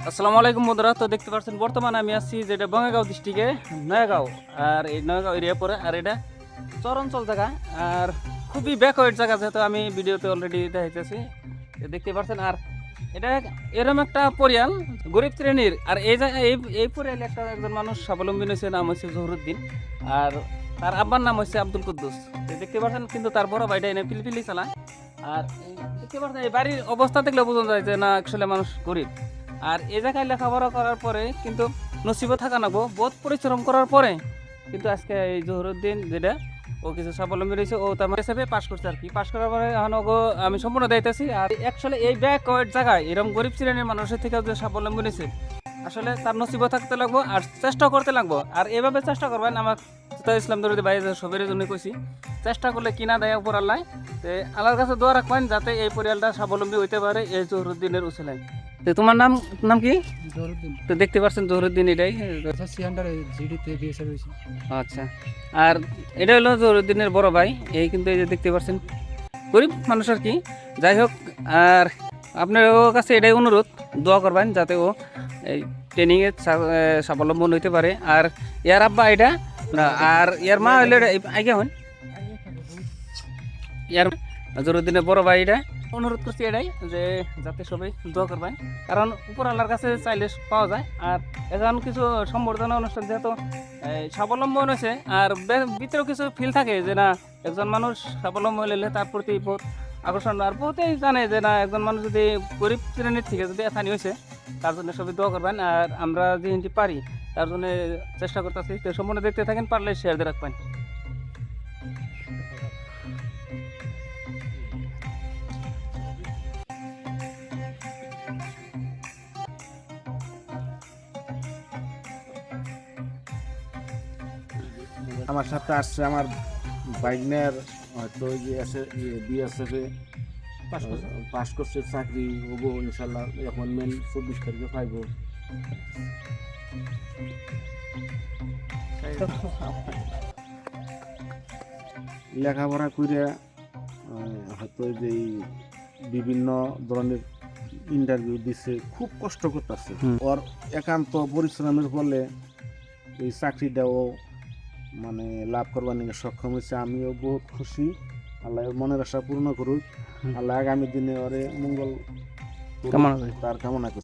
আসসালামু আলাইকুম বন্ধুরা। তো দেখতে পাচ্ছেন বর্তমানে আমি আছি যেটা বঙ্গাইগাঁও ডিস্ট্রিক্টে নয়াগাঁও, আর এই নয়াগাঁও এরিয়া পরে, আর এটা চরাঞ্চল জায়গা আর খুবই ব্যাকওয়ার্ড জায়গা, যেহেতু আমি ভিডিওতে অলরেডি দেখাইতেছি দেখতে পাচ্ছেন। আর এটা এরকম একটা পরিয়াল গরিব শ্রেণীর, আর এই জায়গায় এই পরিয়ালে একজন মানুষ স্বাবলম্বী হয়েছে, নাম হচ্ছে জহুরুদ্দিন, আর তার আব্বার নাম হচ্ছে আব্দুল কুদ্দুস। দেখতে পাচ্ছেন কিন্তু তার বড় ভাইটা এনে পিলপিলি চালায়। আর দেখতে পাচ্ছেন এই বাড়ির অবস্থা দেখলে বোঝা যায় যে না অ্যাকচুয়ালি মানুষ গরিব। আর এই জায়গায় লেখাপড়া করার পরে কিন্তু নসিবে থাকা নাগো, বহুত পরিশ্রম করার পরে কিন্তু আজকে এই জহুরুদ্দিন যেটা ও কিছু স্বাবলম্বী রয়েছে, ও তার হিসেবে পাশ করছে আর কি। পাশ করার পরে এখন ওগো আমি সম্পূর্ণ দায়িত্বছি। আর অ্যাকচুয়ালি এই ব্যাকওয়ার্ড জায়গায় এরকম গরিব শ্রেণীর মানুষের থেকে যে স্বাবলম্বী রয়েছে, আসলে তার নসিবে থাকতে লাগবো আর চেষ্টা করতে লাগবো। আর এভাবে চেষ্টা করবেন, আমার ইসলাম দরুদি ভাই সবের জন্য কইছি, চেষ্টা করলে কিনা দেয় উপর আল্লাহ। আল্লাহর কাছে দোয়া রাখবেন যাতে এই পরিয়ালটা স্বাবলম্বী হইতে পারে এই জহুরুদ্দিনের উসিলায়। তো তোমার নাম নাম কি? জহুরুদ্দিন। তো দেখতে পাচ্ছেন জহুরুদ্দিন এটাই। এসএসসি আন্ডার জিডিতে বিএসএফ হয়েছে। আচ্ছা, আর এটা হলো জহুরুদ্দিনের বড় ভাই। এই কিন্তু এই যে দেখতে পাচ্ছেন গরিব মানুষ আর কি। যাই হোক, আর আপনার ওর কাছে এটাই অনুরোধ, দোয়া করবেন যাতে ও এই ট্রেনিংয়ে স্বাবলম্বন হইতে পারে। আর ইয়ার আব্বা এটা না, আর ইয়ার মা হইলে আগে হন ইয়ার জহুরুদ্দিনের বড় ভাই। এটা অনুরোধ করছি এটাই যে যাতে সবাই দোয়া করবেন, কারণ উপর আল্লাহর কাছে চাইলে পাওয়া যায়। আর এখন কিছু সম্বর্ধনা অনুষ্ঠান যেহেতু স্বাবলম্বন হয়েছে, আর ভিতরেও কিছু ফিল থাকে যে না একজন মানুষ স্বাবলম্বন হলে তার প্রতি বহুত আকর্ষণ। আর বহুতেই জানে যে না একজন মানুষ যদি গরিব শ্রেণীর থেকে যদি এখানে হয়েছে, তার জন্য সবাই দোয়া করবেন। আর আমরা যে হিন্দি পারি তার জন্য চেষ্টা করতেছি। তো সম্পূর্ণ দেখতে থাকেন, পারলে শেয়ার দিয়ে রাখবেন। আমার সাথে আসছে আমার বাইকনের হয়তো ওই যে বিএসএফে পাস করছে, চাকরি হবো ইনশাল্লাহ। অ্যাপয়েন্টমেন্ট 24 তারিখে পাইব। লেখাপড়া করে হয়তো যে বিভিন্ন ধরনের ইন্টারভিউ দিচ্ছে, খুব কষ্ট করতেছে। ওর একান্ত পরিশ্রমের ফলে এই চাকরিটাও মানে লাভ করবার নিয়ে সক্ষম হয়েছে। আমিও বহুত খুশি। আল্লাহ মনের আশা পূর্ণ করুক। আল্লাহ আগামী দিনে ওরে মঙ্গল তার কামনা করছি।